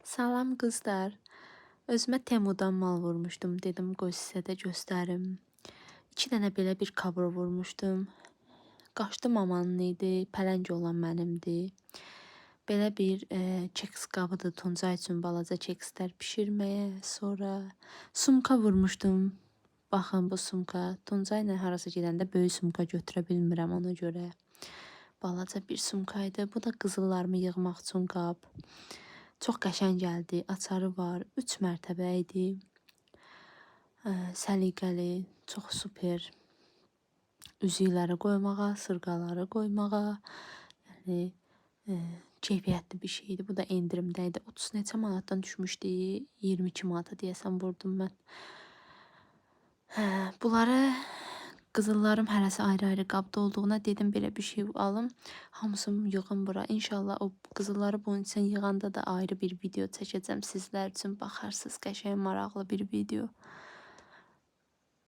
Salam qızlar. Özümə Temudan mal vurmuşdum. Dedim qoy sizə də göstərim. 2 dənə belə bir kabur vurmuşdum. Qaşdı mamanın idi, pələng olan mənimdi. Belə bir keks qabıdır Tuncay üçün balaca kekslər bişirməyə. Sonra sumka vurmuşdum. Baxın bu sumka. Tuncay ilə harasa gedəndə böyük sumka götürə bilmirəm ona görə. Balaca bir sumka idi. Bu da qızıllarımı yığmaq üçün qab. Çox qəşəng gəldi. Açarı var. 3 mərtəbə idi. Səliqəli, çox super. Üzükləri qoymağa, sırğaları qoymağa. Yəni keyfiyyətli bir şeydi. Bu da endirimdə idi. 30 neçə manatdan düşmüşdü. 22 manata deyəsən vurdum mən. Bunları qızıllarım hərəsi ayrı-ayrı qabda olduğuna dedim belə bir şey alım. Hamısını yığım bura. İnşallah o qızılları bunun üçün yığanda da ayrı bir video çəkəcəm sizlər üçün. Baxarsınız, qəşəng maraqlı bir video.